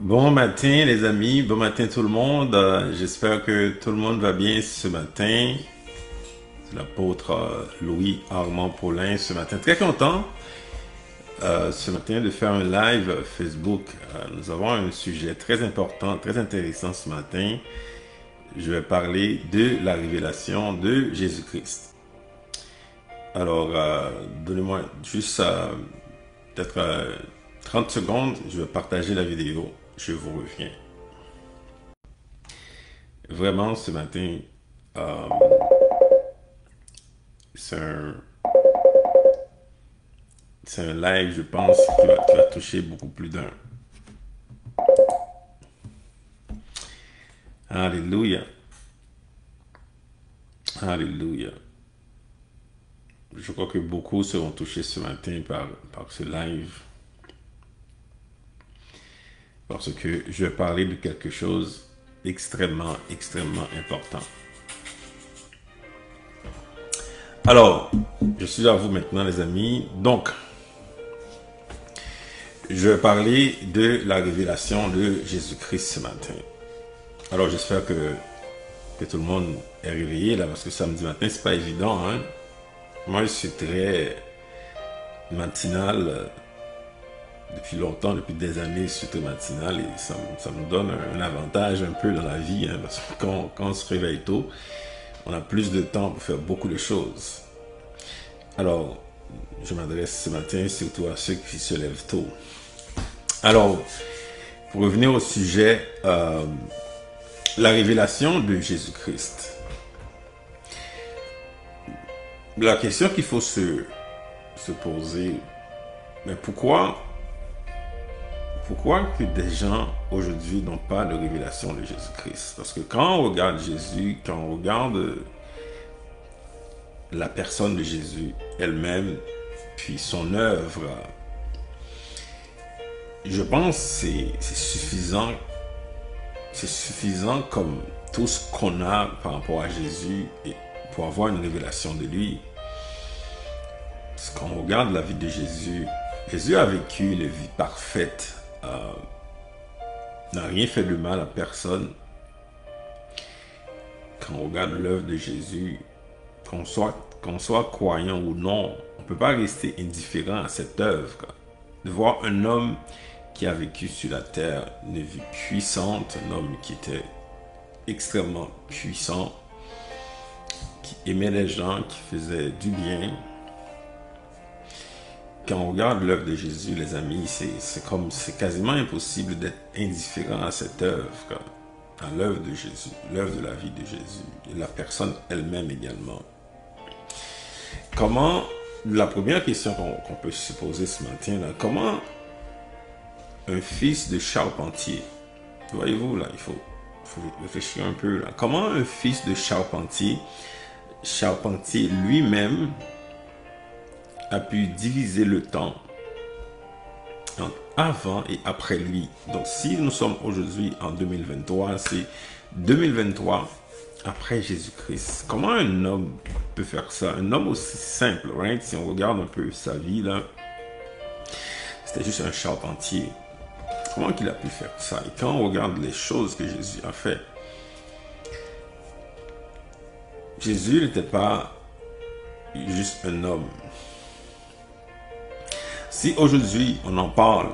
Bon matin les amis, bon matin tout le monde. J'espère que tout le monde va bien ce matin. C'est l'apôtre Louis Armand Paulin ce matin. Très content ce matin de faire un live Facebook. Nous avons un sujet très important, très intéressant ce matin. Je vais parler de la révélation de Jésus-Christ. Alors, donnez-moi juste peut-être 30 secondes, je vais partager la vidéo. Je vous reviens. Vraiment, ce matin, euh, c'est un, c'est un live, je pense, qui va toucher beaucoup plus d'un. Alléluia. Alléluia. Je crois que beaucoup seront touchés ce matin par ce live. Parce que je vais parler de quelque chose extrêmement, extrêmement important. Alors, je suis à vous maintenant, les amis. Donc, je vais parler de la révélation de Jésus-Christ ce matin. Alors, j'espère que tout le monde est réveillé là, parce que samedi matin, c'est pas évident, hein. Moi, je suis très matinal depuis longtemps, depuis des années, je suis très matinal et ça me donne un avantage un peu dans la vie, hein, parce que quand on se réveille tôt, on a plus de temps pour faire beaucoup de choses. Alors, je m'adresse ce matin surtout à ceux qui se lèvent tôt. Alors, pour revenir au sujet, la révélation de Jésus-Christ. La question qu'il faut se poser, mais pourquoi que des gens aujourd'hui n'ont pas de révélation de Jésus-Christ? Parce que quand on regarde Jésus, quand on regarde la personne de Jésus elle-même, puis son œuvre, je pense que c'est suffisant. C'est suffisant comme tout ce qu'on a par rapport à Jésus et pour avoir une révélation de lui. Parce qu'on regarde la vie de Jésus, Jésus a vécu une vie parfaite, n'a rien fait de mal à personne. Quand on regarde l'œuvre de Jésus, qu'on soit croyant ou non, on ne peut pas rester indifférent à cette œuvre. De voir un homme qui a vécu sur la terre une vie puissante, un homme qui était extrêmement puissant, qui aimait les gens, qui faisait du bien. Quand on regarde l'œuvre de Jésus, les amis, c'est quasiment impossible d'être indifférent à cette œuvre, à l'œuvre de Jésus, l'œuvre de la vie de Jésus, et la personne elle-même également. La première question qu'on peut se poser ce matin, là, comment un fils de charpentier, voyez-vous là, il faut réfléchir un peu là, comment un fils de charpentier lui-même a pu diviser le temps entre avant et après lui. Donc si nous sommes aujourd'hui en 2023, c'est 2023 après Jésus-Christ. Comment un homme peut faire ça? Un homme aussi simple, right? Si on regarde un peu sa vie là, c'était juste un charpentier. Comment qu'il a pu faire ça? Et quand on regarde les choses que Jésus a fait, Jésus n'était pas juste un homme. Si aujourd'hui on en parle,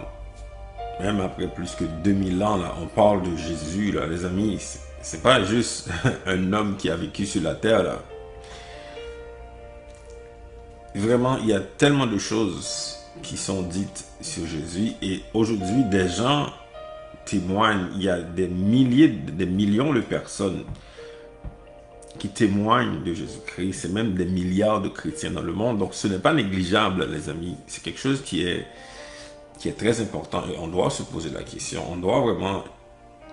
même après plus que 2000 ans, là, on parle de Jésus, là, les amis, c'est pas juste un homme qui a vécu sur la terre, là. Vraiment, il y a tellement de choses qui sont dites sur Jésus et aujourd'hui, des gens témoignent, il y a des milliers, des millions de personnes qui témoignent de Jésus-Christ, c'est même des milliards de chrétiens dans le monde, donc ce n'est pas négligeable, les amis, c'est quelque chose qui est très important et on doit se poser la question, on doit vraiment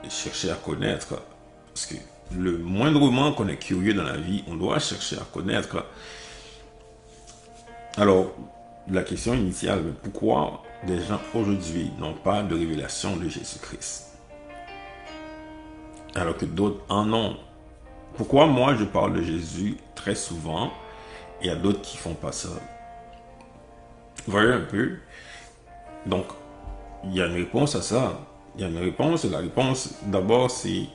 chercher à connaître, parce que le moindrement qu'on est curieux dans la vie, on doit chercher à connaître. Alors, la question initiale, pourquoi des gens aujourd'hui n'ont pas de révélation de Jésus-Christ alors que d'autres en ont? Pourquoi moi je parle de Jésus très souvent et il y a d'autres qui font pas ça? Vous voyez un peu? Donc, il y a une réponse à ça. il y a une réponse. La réponse, d'abord, c'est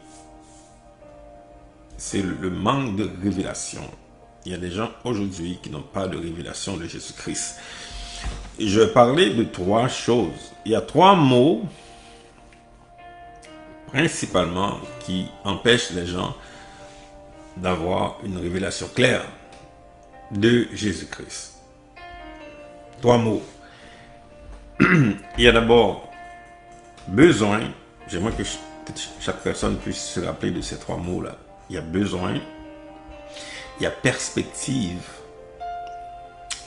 le manque de révélation. Il y a des gens aujourd'hui qui n'ont pas de révélation de Jésus-Christ. Je vais parler de trois choses. Il y a trois mots, principalement, qui empêchent les gens d'avoir une révélation claire de Jésus-Christ. Trois mots. Il y a d'abord besoin. J'aimerais que chaque personne puisse se rappeler de ces trois mots-là. Il y a besoin, il y a perspective,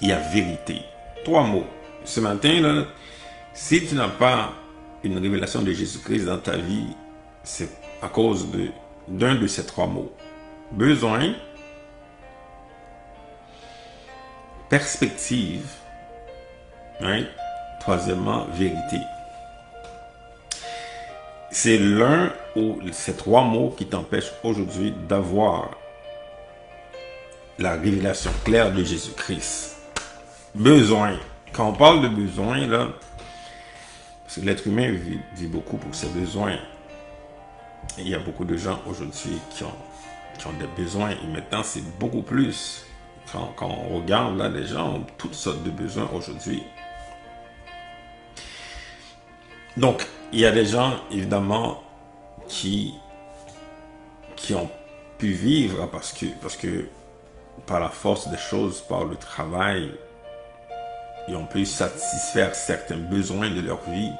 il y a vérité. Trois mots. Ce matin, là, si tu n'as pas une révélation de Jésus-Christ dans ta vie, c'est à cause d'un de ces trois mots. Besoin, perspective, hein? Troisièmement, vérité. C'est l'un ou ces trois mots qui t'empêchent aujourd'hui d'avoir la révélation claire de Jésus-Christ. Besoin. Quand on parle de besoin, là, parce que l'être humain vit beaucoup pour ses besoins. Il y a beaucoup de gens aujourd'hui qui ont des besoins et maintenant c'est beaucoup plus. Quand on regarde là, les gens ont toutes sortes de besoins aujourd'hui. Donc, il y a des gens, évidemment, qui ont pu vivre parce que par la force des choses, par le travail, ils ont pu satisfaire certains besoins de leur vie.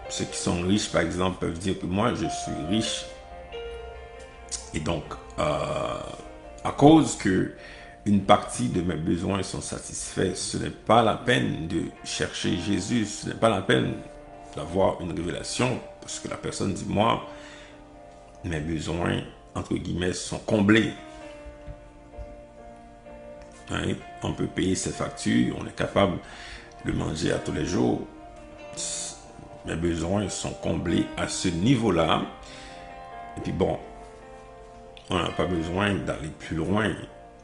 Ceux qui sont riches, par exemple, peuvent dire que moi, je suis riche. Et donc, à cause que une partie de mes besoins sont satisfaits, ce n'est pas la peine de chercher Jésus, ce n'est pas la peine d'avoir une révélation, parce que la personne dit, moi, mes besoins, entre guillemets, sont comblés. Hein? On peut payer ses factures, on est capable de manger à tous les jours. Mes besoins sont comblés à ce niveau-là. Et puis bon, on n'a pas besoin d'aller plus loin.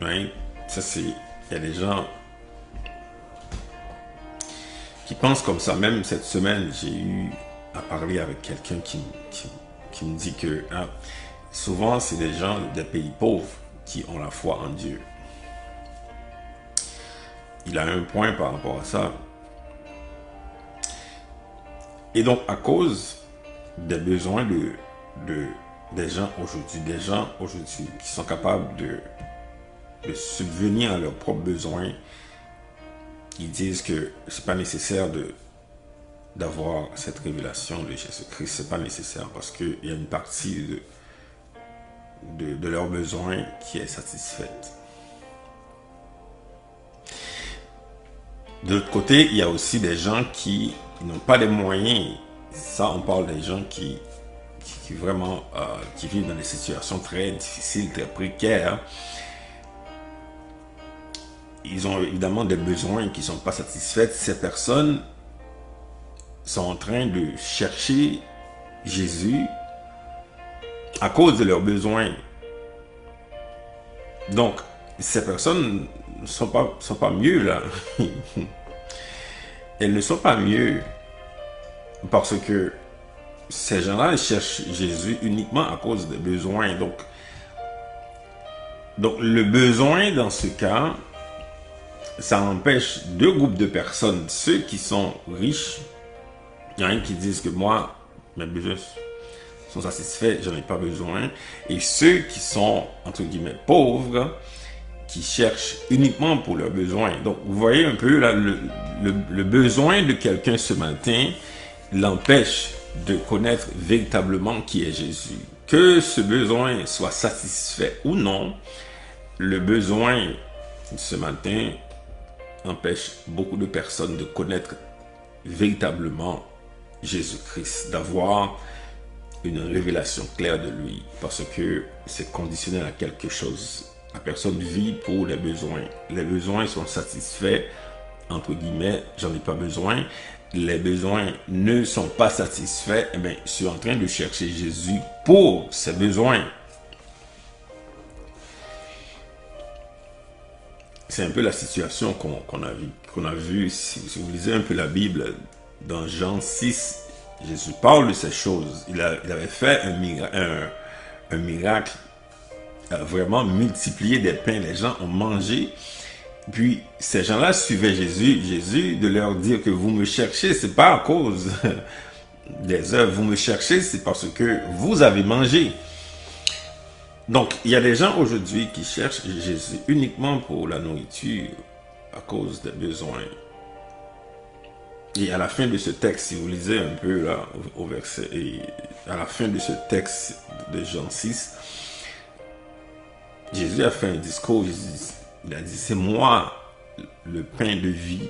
Hein? Ça, c'est... Il y a des gens qui pensent comme ça. Même cette semaine, j'ai eu à parler avec quelqu'un qui me dit que souvent, c'est des gens des pays pauvres qui ont la foi en Dieu. Il a un point par rapport à ça. Et donc, à cause des besoins des gens aujourd'hui qui sont capables de subvenir à leurs propres besoins, ils disent que c'est pas nécessaire d'avoir cette révélation de Jésus-Christ. C'est pas nécessaire parce qu'il y a une partie de leurs besoins qui est satisfaite. De l'autre côté, il y a aussi des gens qui n'ont pas les moyens. Ça, on parle des gens qui vraiment qui vivent dans des situations très difficiles, très précaires. Ils ont évidemment des besoins qui ne sont pas satisfaits. Ces personnes sont en train de chercher Jésus à cause de leurs besoins. Donc, ces personnes ne sont pas mieux là. Elles ne sont pas mieux parce que ces gens-là cherchent Jésus uniquement à cause des besoins. Donc le besoin dans ce cas, ça empêche deux groupes de personnes. Ceux qui sont riches, il y en a qui disent que moi, mes besoins sont satisfaits, j'en ai pas besoin. Et ceux qui sont, entre guillemets, pauvres, qui cherchent uniquement pour leurs besoins. Donc, vous voyez un peu là, le besoin de quelqu'un ce matin l'empêche de connaître véritablement qui est Jésus. Que ce besoin soit satisfait ou non, le besoin ce matin empêche beaucoup de personnes de connaître véritablement Jésus-Christ, d'avoir une révélation claire de lui, parce que c'est conditionnel à quelque chose. La personne vit pour les besoins. Les besoins sont satisfaits, entre guillemets, j'en ai pas besoin. Les besoins ne sont pas satisfaits, eh bien, je suis en train de chercher Jésus pour ces besoins. C'est un peu la situation qu'on a vue. Si vous lisez un peu la Bible, dans Jean 6, Jésus parle de ces choses. Il avait fait un miracle, vraiment multiplié des pains. Les gens ont mangé. Puis ces gens-là suivaient Jésus. Jésus de leur dire que vous me cherchez, c'est pas à cause des œuvres. Vous me cherchez, c'est parce que vous avez mangé. Donc, il y a des gens aujourd'hui qui cherchent Jésus uniquement pour la nourriture à cause des besoins. Et à la fin de ce texte, si vous lisez un peu là au verset, et à la fin de ce texte de Jean 6, Jésus a fait un discours. Il a dit, c'est moi le pain de vie.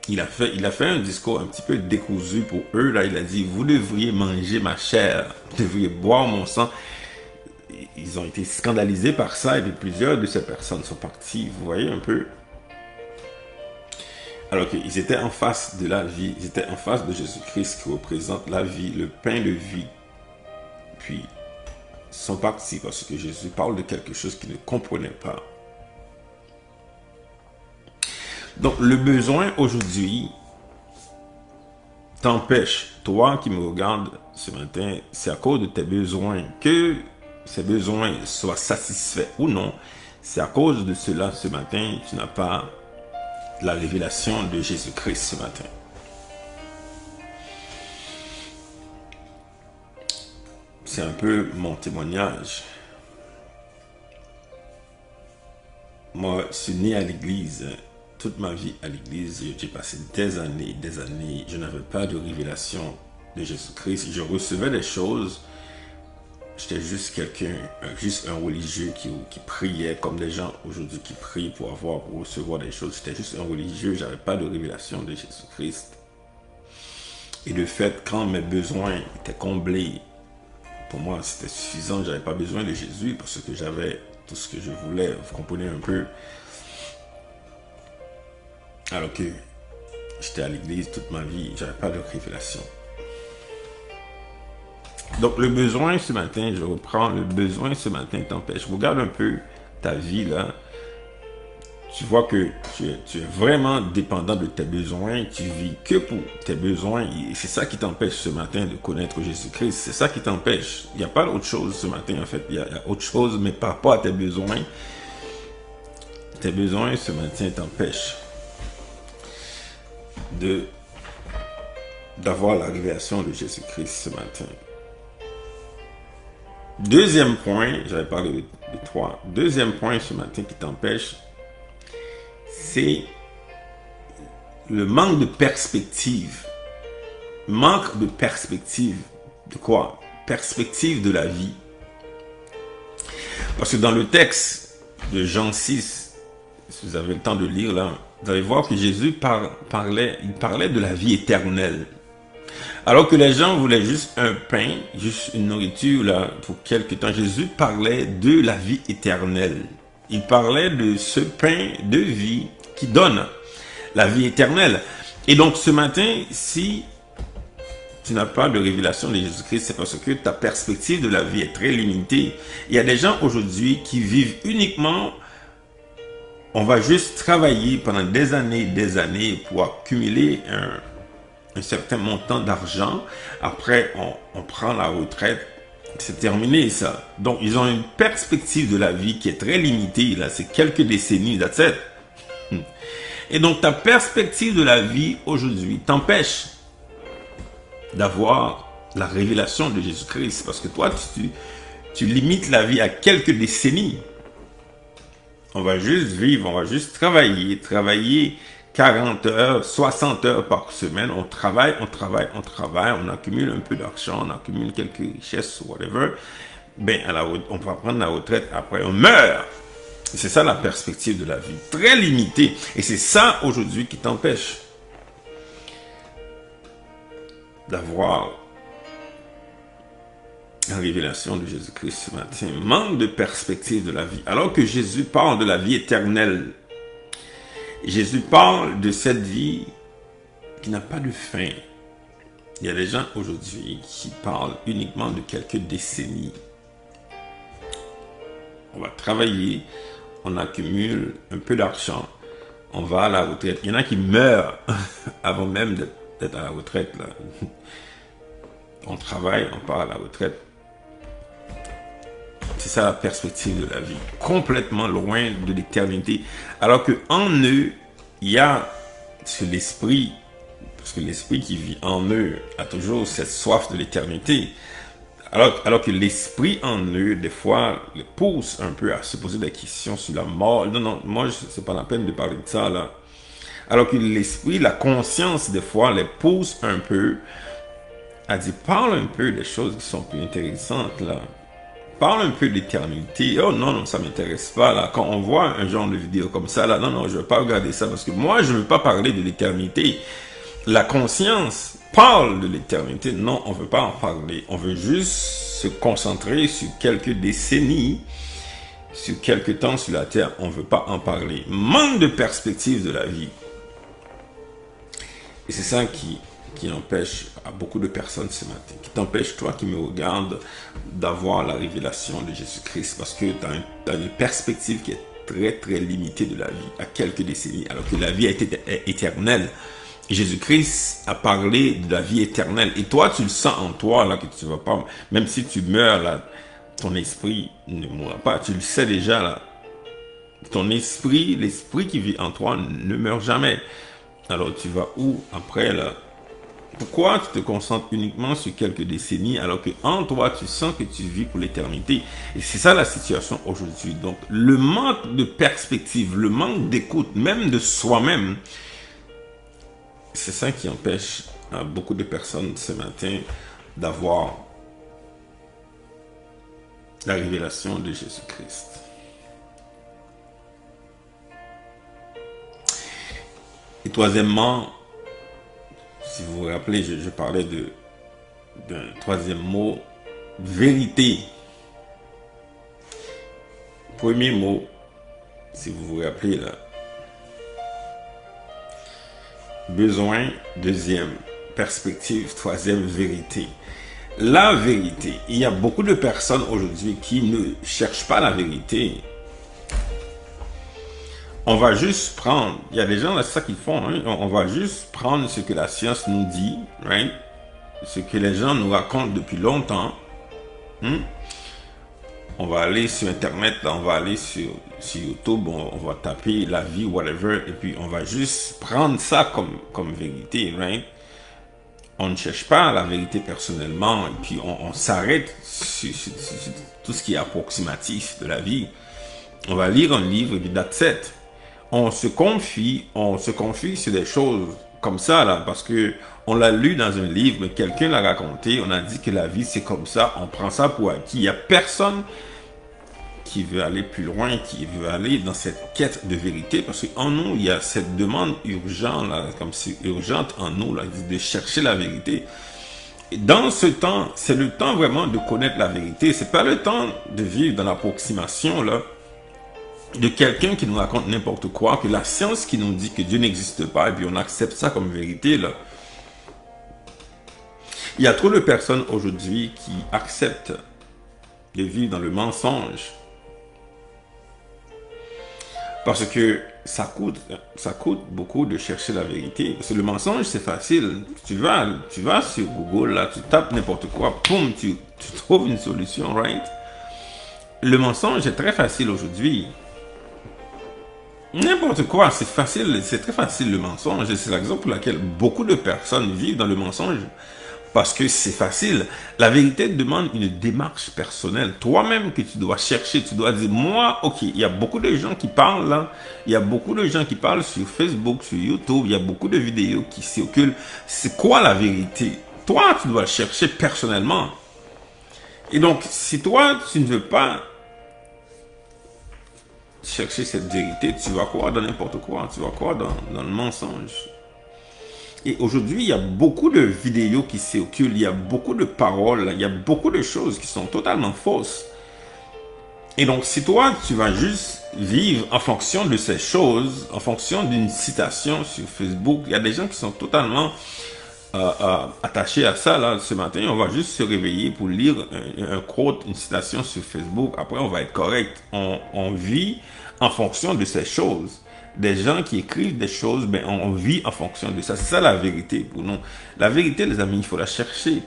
Il a fait un discours un petit peu décousu pour eux. Là, il a dit, vous devriez manger ma chair, vous devriez boire mon sang. Ils ont été scandalisés par ça et puis plusieurs de ces personnes sont parties. Vous voyez un peu? Alors qu'ils étaient en face de la vie, ils étaient en face de Jésus-Christ qui représente la vie, le pain de vie. Puis, ils sont partis parce que Jésus parle de quelque chose qu'ils ne comprenaient pas. Donc, le besoin aujourd'hui t'empêche, toi qui me regardes ce matin, c'est à cause de tes besoins que ces besoins soient satisfaits ou non. C'est à cause de cela ce matin, tu n'as pas la révélation de Jésus-Christ ce matin. C'est un peu mon témoignage. Moi, je suis né à l'église, toute ma vie à l'église. J'ai passé des années, je n'avais pas de révélation de Jésus-Christ. Je recevais des choses. J'étais juste quelqu'un, juste un religieux qui priait comme des gens aujourd'hui qui prient pour recevoir des choses. J'étais juste un religieux, j'avais pas de révélation de Jésus-Christ. Et de fait, quand mes besoins étaient comblés, pour moi c'était suffisant, j'avais pas besoin de Jésus parce que j'avais tout ce que je voulais, vous comprenez un peu. Alors que j'étais à l'église toute ma vie, j'avais pas de révélation. Donc, le besoin ce matin, je reprends, le besoin ce matin t'empêche. Regarde un peu ta vie là. Tu vois que tu es vraiment dépendant de tes besoins. Tu vis que pour tes besoins. Et c'est ça qui t'empêche ce matin de connaître Jésus-Christ. C'est ça qui t'empêche. Il n'y a pas d'autre chose ce matin en fait. Il y a autre chose, mais par rapport à tes besoins ce matin t'empêchent d'avoir la révélation de Jésus-Christ ce matin. Deuxième point, j'avais parlé de trois. Deuxième point ce matin qui t'empêche, c'est le manque de perspective. Manque de perspective. De quoi? Perspective de la vie. Parce que dans le texte de Jean 6, si vous avez le temps de lire là, vous allez voir que Jésus parlait de la vie éternelle. Alors que les gens voulaient juste un pain, juste une nourriture là pour quelque temps, Jésus parlait de la vie éternelle. Il parlait de ce pain de vie qui donne la vie éternelle. Et donc ce matin, si tu n'as pas de révélation de Jésus-Christ, c'est parce que ta perspective de la vie est très limitée. Il y a des gens aujourd'hui qui vivent uniquement, on va juste travailler pendant des années pour accumuler un certain montant d'argent. Après, on prend la retraite. C'est terminé, ça. Donc, ils ont une perspective de la vie qui est très limitée. Là, c'est quelques décennies, that's it. Et donc, ta perspective de la vie aujourd'hui t'empêche d'avoir la révélation de Jésus-Christ. Parce que toi, tu limites la vie à quelques décennies. On va juste vivre, on va juste travailler 40 heures, 60 heures par semaine, on travaille, on accumule un peu d'argent, on accumule quelques richesses, whatever. Ben, on va prendre la retraite, après on meurt. C'est ça la perspective de la vie, très limitée. Et c'est ça aujourd'hui qui t'empêche d'avoir la révélation de Jésus-Christ ce matin. Manque de perspective de la vie. Alors que Jésus parle de la vie éternelle, Jésus parle de cette vie qui n'a pas de fin. Il y a des gens aujourd'hui qui parlent uniquement de quelques décennies. On va travailler, on accumule un peu d'argent, on va à la retraite. Il y en a qui meurent avant même d'être à la retraite, là. On travaille, on part à la retraite. C'est ça la perspective de la vie. Complètement loin de l'éternité. Alors qu'en eux, il y a sur l'esprit, parce que l'esprit qui vit en eux a toujours cette soif de l'éternité. Alors que l'esprit en eux, des fois, les pousse un peu à se poser des questions sur la mort. Non, non, moi, c'est pas la peine de parler de ça, là. Alors que l'esprit, la conscience, des fois, les pousse un peu à dire, parle un peu des choses qui sont plus intéressantes, là. Parle un peu d'éternité. Oh non, non, ça m'intéresse pas, là. Quand on voit un genre de vidéo comme ça, là, non, non, je veux pas regarder ça parce que moi, je veux pas parler de l'éternité. La conscience parle de l'éternité. Non, on veut pas en parler. On veut juste se concentrer sur quelques décennies, sur quelques temps sur la terre. On veut pas en parler. Manque de perspective de la vie. Et c'est ça qui empêche à beaucoup de personnes ce matin, qui t'empêche, toi qui me regardes, d'avoir la révélation de Jésus-Christ, parce que tu as une perspective qui est très très limitée de la vie, à quelques décennies, alors que la vie est éternelle. Jésus-Christ a parlé de la vie éternelle, et toi tu le sens en toi, là, que tu ne vas pas, même si tu meurs, là, ton esprit ne mourra pas, tu le sais déjà, là, ton esprit, l'esprit qui vit en toi ne meurt jamais. Alors tu vas où après, là? Pourquoi tu te concentres uniquement sur quelques décennies alors que en toi tu sens que tu vis pour l'éternité? Et c'est ça la situation aujourd'hui. Donc le manque de perspective, le manque d'écoute, même de soi-même, c'est ça qui empêche à beaucoup de personnes ce matin d'avoir la révélation de Jésus-Christ. Et troisièmement, si vous vous rappelez, je parlais d'un troisième mot, vérité. Premier mot, si vous vous rappelez là, besoin, deuxième, perspective, troisième, vérité. La vérité, il y a beaucoup de personnes aujourd'hui qui ne cherchent pas la vérité. On va juste prendre, il y a des gens, c'est ça qu'ils font, hein? On va juste prendre ce que la science nous dit, right? Ce que les gens nous racontent depuis longtemps. On va aller sur Internet, là, on va aller sur YouTube, on va taper la vie, whatever, et puis on va juste prendre ça comme vérité, right? On ne cherche pas la vérité personnellement, et puis on s'arrête sur tout ce qui est approximatif de la vie. On va lire un livre, et puis that's it. On se confie sur des choses comme ça, là, parce que on l'a lu dans un livre, mais quelqu'un l'a raconté, on a dit que la vie c'est comme ça, on prend ça pour acquis. Il n'y a personne qui veut aller plus loin, qui veut aller dans cette quête de vérité, parce qu'en nous, il y a cette demande urgente, là, comme c'est urgente en nous, là, de chercher la vérité. Et dans ce temps, c'est le temps vraiment de connaître la vérité. C'est pas le temps de vivre dans l'approximation, là, de quelqu'un qui nous raconte n'importe quoi, que la science qui nous dit que Dieu n'existe pas, et puis on accepte ça comme vérité, là. Il y a trop de personnes aujourd'hui qui acceptent de vivre dans le mensonge. Parce que ça coûte beaucoup de chercher la vérité. Parce que le mensonge, c'est facile. Tu vas sur Google, là, tu tapes n'importe quoi, boum, tu trouves une solution, right? Le mensonge est très facile aujourd'hui. N'importe quoi, c'est facile, c'est très facile le mensonge. Et c'est la raison pour laquelle beaucoup de personnes vivent dans le mensonge. Parce que c'est facile. La vérité demande une démarche personnelle. Toi-même que tu dois chercher, tu dois dire, moi, ok, il y a beaucoup de gens qui parlent là. Il y a beaucoup de gens qui parlent sur Facebook, sur YouTube. Il y a beaucoup de vidéos qui circulent. C'est quoi la vérité? Toi, tu dois chercher personnellement. Et donc, si toi, tu ne veux pas chercher cette vérité, tu vas croire dans n'importe quoi. Tu vas croire dans le mensonge. Et aujourd'hui, il y a beaucoup de vidéos qui circulent, il y a beaucoup de paroles, il y a beaucoup de choses qui sont totalement fausses. Et donc, si toi, tu vas juste vivre en fonction de ces choses, en fonction d'une citation sur Facebook, il y a des gens qui sont totalement attachés à ça. Là, ce matin, on va juste se réveiller pour lire un quote, une citation sur Facebook. Après, on va être correct. On vit en fonction de ces choses. des gens qui écrivent des choses, ben, on vit en fonction de ça. C'est ça la vérité pour nous. La vérité, les amis, il faut la chercher.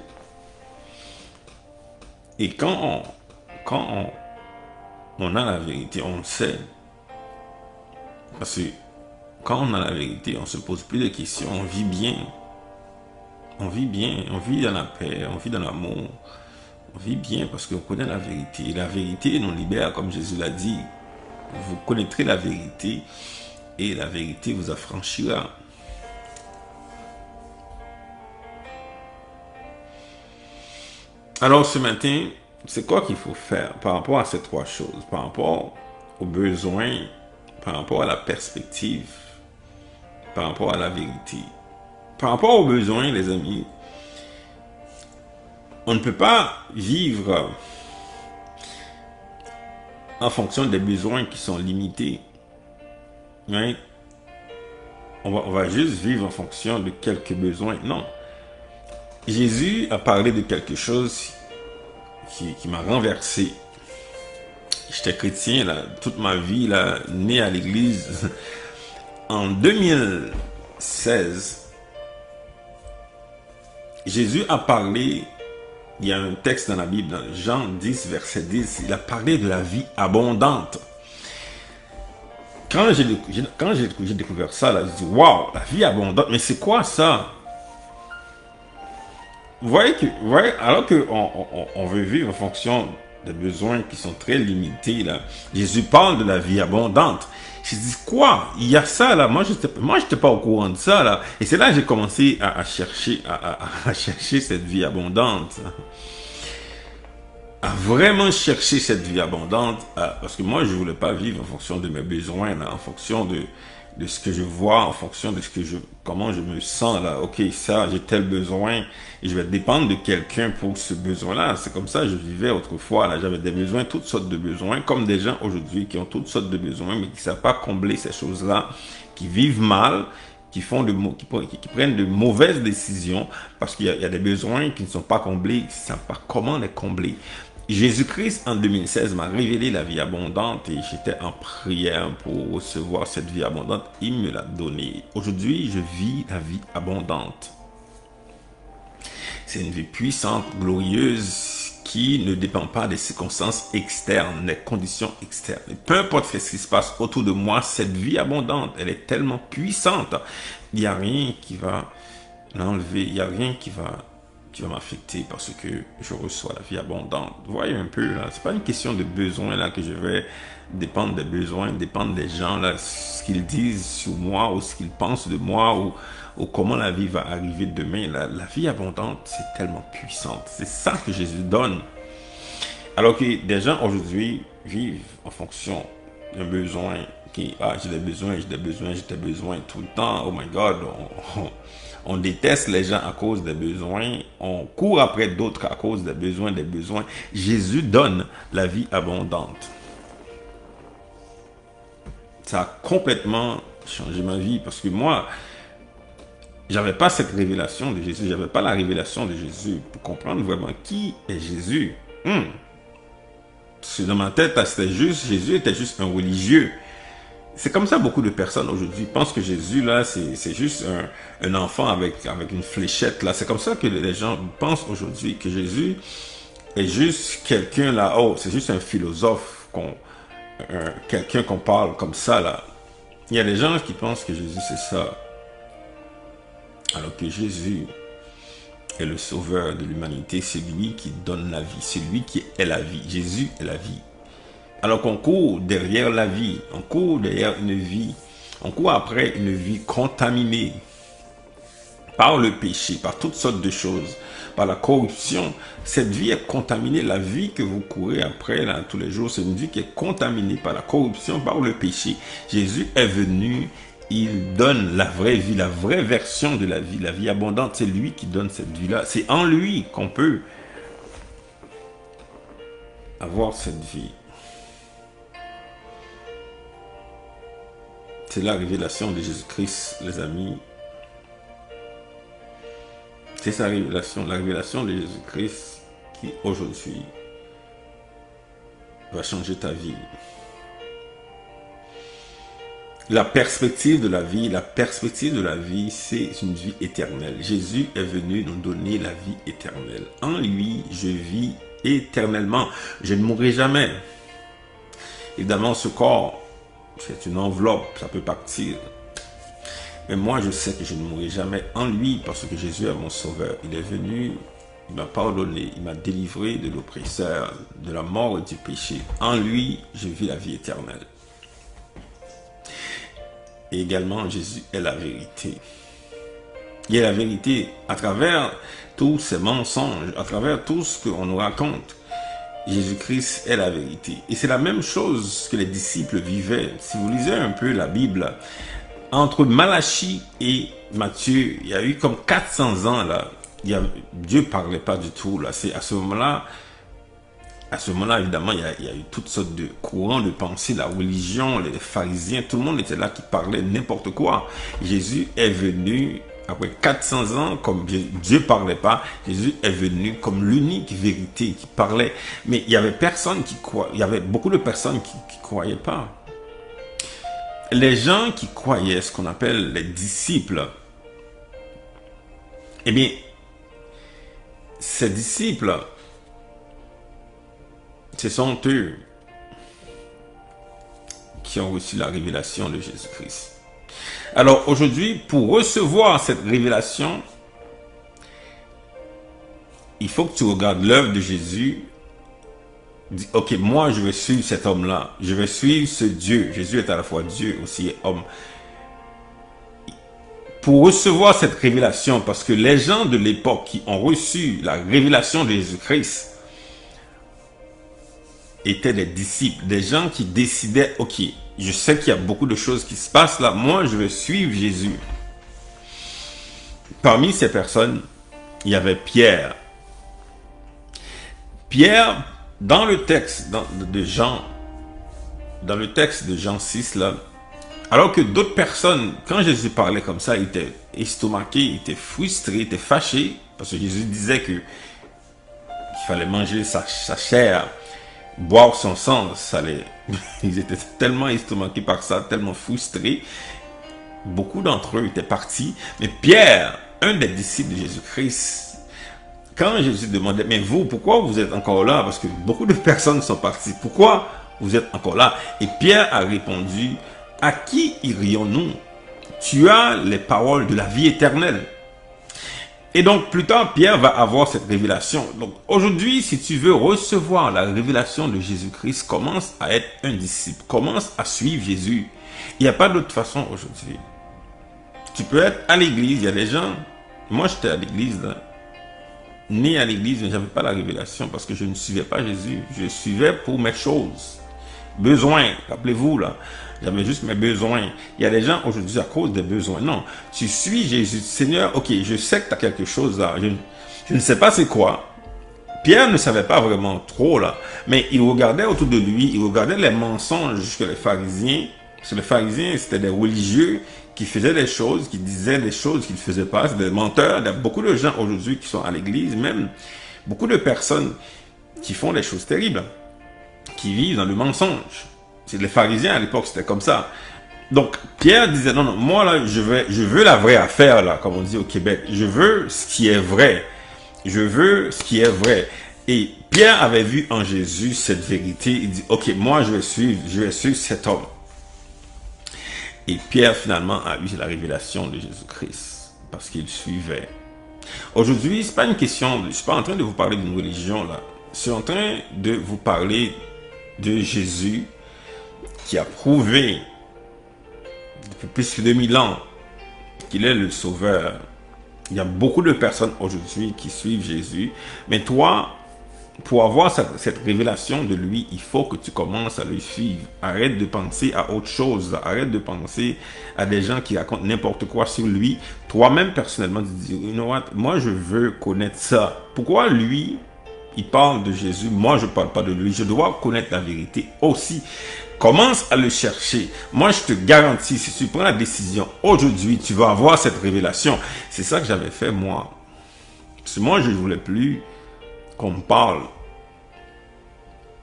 Et on a la vérité, on le sait. Parce que quand on a la vérité, on ne se pose plus de questions, on vit bien. On vit bien, on vit dans la paix, on vit dans l'amour. On vit bien parce qu'on connaît la vérité. Et la vérité nous libère, comme Jésus l'a dit. Vous connaîtrez la vérité et la vérité vous affranchira. Alors ce matin, c'est quoi qu'il faut faire par rapport à ces trois choses, par rapport aux besoins, par rapport à la perspective, par rapport à la vérité. Par rapport aux besoins, les amis, on ne peut pas vivre en fonction des besoins qui sont limités. Hein? On va juste vivre en fonction de quelques besoins. Non. Jésus a parlé de quelque chose qui m'a renversé. J'étais chrétien là, toute ma vie, là, né à l'église. En 2016, Jésus a parlé, il y a un texte dans la Bible, dans Jean 10, verset 10, il a parlé de la vie abondante. Quand j'ai découvert ça, là, je dis, waouh, la vie abondante, mais c'est quoi ça? Vous voyez, alors qu'on veut vivre en fonction des besoins qui sont très limités, là, Jésus parle de la vie abondante. Je dis, quoi? Il y a ça, là. Moi, j'étais pas au courant de ça, là. Et c'est là que j'ai commencé à chercher cette vie abondante. À vraiment chercher cette vie abondante. Parce que moi, je voulais pas vivre en fonction de mes besoins, là, en fonction de ce que je vois, en fonction de comment je me sens, là. Ok, ça, j'ai tel besoin. Et je vais dépendre de quelqu'un pour ce besoin-là. C'est comme ça que je vivais autrefois, là. J'avais des besoins, toutes sortes de besoins, comme des gens aujourd'hui qui ont toutes sortes de besoins, mais qui ne savent pas combler ces choses-là, qui vivent mal, qui prennent de mauvaises décisions parce qu'il y a des besoins qui ne sont pas comblés, qui ne savent pas comment les combler. Jésus-Christ, en 2016, m'a révélé la vie abondante et j'étais en prière pour recevoir cette vie abondante. Il me l'a donnée. Aujourd'hui, je vis la vie abondante. C'est une vie puissante, glorieuse, qui ne dépend pas des circonstances externes, des conditions externes. Et peu importe ce qui se passe autour de moi, cette vie abondante, elle est tellement puissante. Il n'y a rien qui va l'enlever, il n'y a rien qui va m'affecter parce que je reçois la vie abondante. Vous voyez un peu, là, c'est pas une question de besoin, là, que je vais dépendre des besoins, dépendre des gens, là, ce qu'ils disent sur moi ou ce qu'ils pensent de moi ou comment la vie va arriver demain. La vie abondante, c'est tellement puissante. C'est ça que Jésus donne. Alors que des gens aujourd'hui vivent en fonction d'un besoin j'ai des besoins tout le temps. Oh my God, on déteste les gens à cause des besoins. On court après d'autres à cause des besoins. Jésus donne la vie abondante. Ça a complètement changé ma vie parce que moi, j'avais pas cette révélation de Jésus. J'avais pas la révélation de Jésus pour comprendre vraiment qui est Jésus. Parce que dans ma tête, Jésus était juste un religieux. C'est comme ça, beaucoup de personnes aujourd'hui pensent que Jésus, là, c'est juste un enfant avec une fléchette, là. C'est comme ça que les gens pensent aujourd'hui, que Jésus est juste quelqu'un, là, oh, c'est juste un philosophe, quelqu'un qu'on parle comme ça, là. Il y a des gens qui pensent que Jésus, c'est ça. Alors que Jésus est le sauveur de l'humanité, c'est lui qui donne la vie, c'est lui qui est la vie. Jésus est la vie. Alors qu'on court derrière la vie, on court derrière une vie, on court après une vie contaminée par le péché, par toutes sortes de choses, par la corruption. Cette vie est contaminée, la vie que vous courez après là, tous les jours, c'est une vie qui est contaminée par la corruption, par le péché. Jésus est venu, il donne la vraie vie, la vraie version de la vie abondante. C'est lui qui donne cette vie-là. C'est en lui qu'on peut avoir cette vie. C'est la révélation de Jésus-Christ, les amis. C'est sa révélation, la révélation de Jésus-Christ qui, aujourd'hui, va changer ta vie. la perspective de la vie, c'est une vie éternelle. Jésus est venu nous donner la vie éternelle. En lui, je vis éternellement. Je ne mourrai jamais. Évidemment, ce corps, c'est une enveloppe, ça peut partir. Mais moi, je sais que je ne mourrai jamais en lui parce que Jésus est mon sauveur. Il est venu, il m'a pardonné, il m'a délivré de l'oppresseur, de la mort et du péché. En lui, je vis la vie éternelle. Et également, Jésus est la vérité. Il est la vérité à travers tous ces mensonges, à travers tout ce qu'on nous raconte. Jésus-Christ est la vérité. Et c'est la même chose que les disciples vivaient. Si vous lisez un peu la Bible, entre Malachie et Matthieu, il y a eu comme 400 ans là. Dieu ne parlait pas du tout là. C'est à ce moment-là, évidemment, il y a eu toutes sortes de courants de pensée, la religion, les pharisiens, tout le monde était là qui parlait n'importe quoi. Jésus est venu après 400 ans, comme Dieu ne parlait pas, Jésus est venu comme l'unique vérité qui parlait. Mais il y avait personne qui croyait, il y avait beaucoup de personnes qui ne croyaient pas. Les gens qui croyaient, ce qu'on appelle les disciples, eh bien, ces disciples, ce sont eux qui ont reçu la révélation de Jésus-Christ. Alors aujourd'hui, pour recevoir cette révélation, il faut que tu regardes l'œuvre de Jésus. Dis, ok, moi je vais suivre cet homme-là, je vais suivre ce Dieu. Jésus est à la fois Dieu aussi et homme. Pour recevoir cette révélation, parce que les gens de l'époque qui ont reçu la révélation de Jésus-Christ étaient des disciples, des gens qui décidaient, ok, je sais qu'il y a beaucoup de choses qui se passent là, moi je vais suivre Jésus. Parmi ces personnes, il y avait Pierre. Pierre, dans le texte de Jean 6 là, alors que d'autres personnes, quand Jésus parlait comme ça, ils étaient estomaqués, ils étaient frustrés, ils étaient fâchés, parce que Jésus disait qu'il fallait manger sa chair, boire son sang, ils étaient tellement estomaqués par ça, tellement frustrés. Beaucoup d'entre eux étaient partis. Mais Pierre, un des disciples de Jésus-Christ, quand Jésus demandait, mais vous, pourquoi vous êtes encore là? Parce que beaucoup de personnes sont parties. Pourquoi vous êtes encore là? Et Pierre a répondu, à qui irions-nous? Tu as les paroles de la vie éternelle. Et donc, plus tard, Pierre va avoir cette révélation. Donc, aujourd'hui, si tu veux recevoir la révélation de Jésus-Christ, commence à être un disciple. Commence à suivre Jésus. Il n'y a pas d'autre façon aujourd'hui. Tu peux être à l'église. Il y a des gens... Moi, j'étais à l'église, là. Né à l'église, mais je n'avais pas la révélation parce que je ne suivais pas Jésus. Je suivais pour mes choses. Besoins, rappelez-vous, là. J'avais juste mes besoins. Il y a des gens aujourd'hui à cause des besoins. Non, tu suis Jésus. Seigneur, ok, je sais que tu as quelque chose là. Je ne sais pas c'est quoi. Pierre ne savait pas vraiment trop là. Mais il regardait autour de lui. Il regardait les mensonges que les pharisiens... Parce que les pharisiens, c'était des religieux qui faisaient des choses, qui disaient des choses qu'ils ne faisaient pas. C'est des menteurs. Il y a beaucoup de gens aujourd'hui qui sont à l'église, même beaucoup de personnes qui font des choses terribles, qui vivent dans le mensonge. C'est les pharisiens à l'époque, c'était comme ça. Donc Pierre disait non, non, moi là, je veux la vraie affaire là, comme on dit au Québec. Je veux ce qui est vrai. Je veux ce qui est vrai. Et Pierre avait vu en Jésus cette vérité. Il dit ok, moi je vais suivre cet homme. Et Pierre finalement a eu la révélation de Jésus-Christ parce qu'il suivait. Aujourd'hui, c'est pas une question, je suis pas en train de vous parler d'une religion là. Je suis en train de vous parler de Jésus qui a prouvé depuis plus que 2000 ans qu'il est le sauveur. Il y a beaucoup de personnes aujourd'hui qui suivent Jésus. Mais toi, pour avoir cette révélation de lui, il faut que tu commences à le suivre. Arrête de penser à autre chose. Arrête de penser à des gens qui racontent n'importe quoi sur lui. Toi-même, personnellement, tu dis, you know what? Moi, je veux connaître ça. Pourquoi lui, il parle de Jésus? Moi, je ne parle pas de lui. Je dois connaître la vérité aussi. Commence à le chercher. Moi, je te garantis, si tu prends la décision aujourd'hui, tu vas avoir cette révélation. C'est ça que j'avais fait, moi. Parce que moi, je ne voulais plus qu'on me parle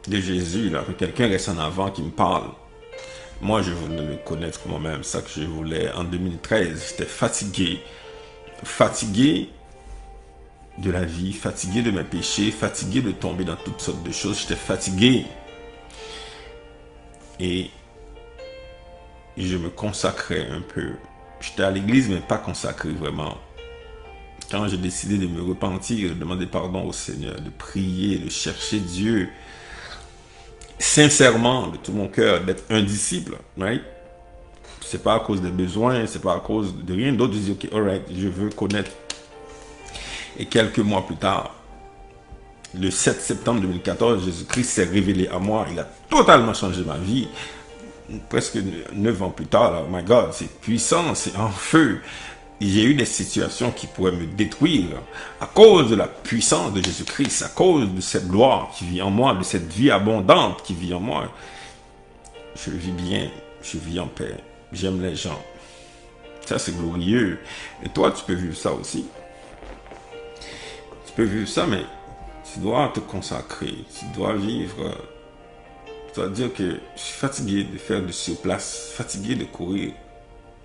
de Jésus, là, que quelqu'un reste en avant qui me parle. Moi, je voulais le connaître moi-même, ça que je voulais en 2013. J'étais fatigué, fatigué de la vie, fatigué de mes péchés, fatigué de tomber dans toutes sortes de choses. J'étais fatigué et je me consacrais un peu. J'étais à l'église, mais pas consacré vraiment. Quand j'ai décidé de me repentir, de demander pardon au Seigneur, de prier, de chercher Dieu sincèrement, de tout mon cœur, d'être un disciple, right? C'est pas à cause des besoins, c'est pas à cause de rien d'autre. Je dis, ok, alright, je veux connaître. Et quelques mois plus tard, le 7 septembre 2014, Jésus-Christ s'est révélé à moi. Il a totalement changé ma vie. Presque 9 ans plus tard, là, oh my God, c'est puissant, c'est en feu. J'ai eu des situations qui pourraient me détruire à cause de la puissance de Jésus-Christ, à cause de cette gloire qui vit en moi, de cette vie abondante qui vit en moi. Je vis bien, je vis en paix, j'aime les gens. Ça, c'est glorieux. Et toi, tu peux vivre ça aussi. Tu peux vivre ça, mais tu dois te consacrer, tu dois vivre. Tu dois dire que je suis fatigué de faire du surplace, fatigué de courir,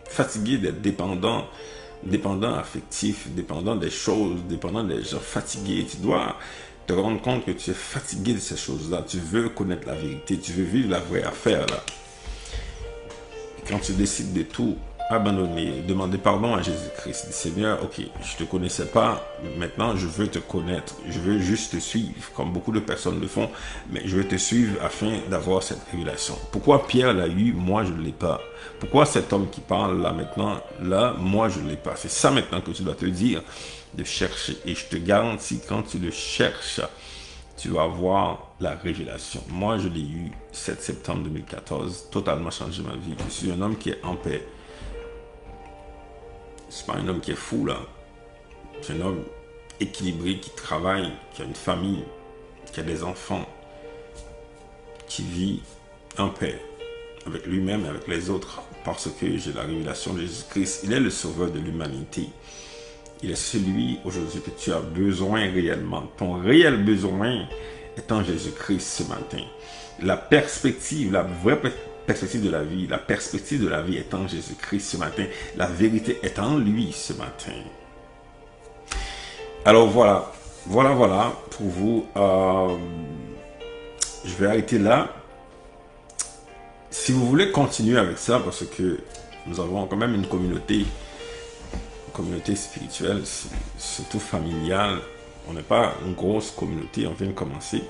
fatigué d'être dépendant affectif, dépendant des choses, dépendant des gens, fatigué. Tu dois te rendre compte que tu es fatigué de ces choses-là. Tu veux connaître la vérité, tu veux vivre la vraie affaire là. Et quand tu décides de tout abandonner, demander pardon à Jésus-Christ, Seigneur, ok, je te connaissais pas, maintenant je veux te connaître, je veux juste te suivre, comme beaucoup de personnes le font, mais je veux te suivre afin d'avoir cette révélation. Pourquoi Pierre l'a eu, moi je ne l'ai pas? Pourquoi cet homme qui parle là maintenant, là, moi je ne l'ai pas? C'est ça maintenant que tu dois te dire, de chercher. Et je te garantis, quand tu le cherches, tu vas avoir la révélation. Moi je l'ai eu 7 septembre 2014, totalement changé ma vie. Je suis un homme qui est en paix. C'est pas un homme qui est fou là. C'est un homme équilibré, qui travaille, qui a une famille, qui a des enfants, qui vit en paix avec lui-même et avec les autres, parce que j'ai la révélation de Jésus-Christ. Il est le sauveur de l'humanité. Il est celui aujourd'hui que tu as besoin réellement. Ton réel besoin est en Jésus-Christ ce matin. La perspective, la vraie perspective de la vie, la perspective de la vie est en Jésus-Christ ce matin. La vérité est en lui ce matin. Alors voilà pour vous. Je vais arrêter là. Si vous voulez continuer avec ça, parce que nous avons quand même une communauté spirituelle, surtout familiale. On n'est pas une grosse communauté, on vient de commencer.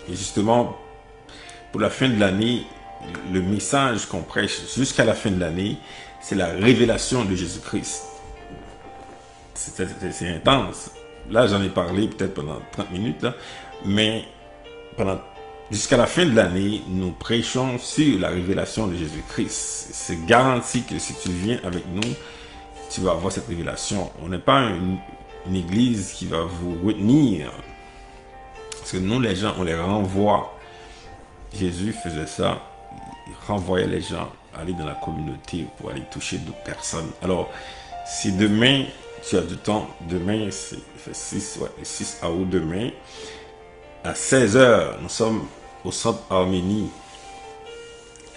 Et justement, pour la fin de l'année, le message qu'on prêche jusqu'à la fin de l'année, c'est la révélation de Jésus-Christ. C'est intense. Là, j'en ai parlé peut-être pendant 30 minutes, là, mais jusqu'à la fin de l'année, nous prêchons sur la révélation de Jésus-Christ. C'est garanti que si tu viens avec nous, tu vas avoir cette révélation. On n'est pas une église qui va vous retenir. Parce que nous, les gens, on les renvoie. Jésus faisait ça. Il renvoyait les gens à aller dans la communauté pour aller toucher d'autres personnes. Alors, si demain, tu as du temps, demain, c'est 6 août demain, à 16h, nous sommes au Centre Arménie.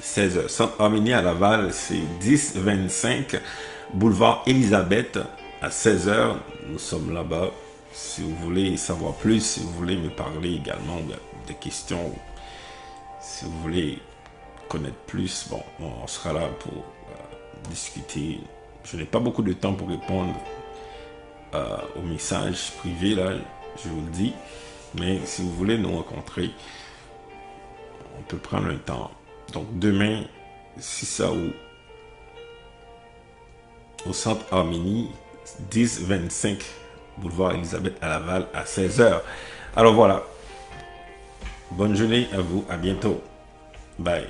16h. Centre Arménie à Laval, c'est 1025 Boulevard Elisabeth. À 16h, nous sommes là-bas. Si vous voulez savoir plus, si vous voulez me parler également des questions, si vous voulez connaître plus, bon, on sera là pour discuter. Je n'ai pas beaucoup de temps pour répondre aux messages privés, là, je vous le dis. Mais si vous voulez nous rencontrer, on peut prendre un temps. Donc demain, 6 août, au Centre Arménie, 1025 Boulevard Elisabeth à Laval à 16h. Alors voilà. Bonne journée à vous. À bientôt. Bye.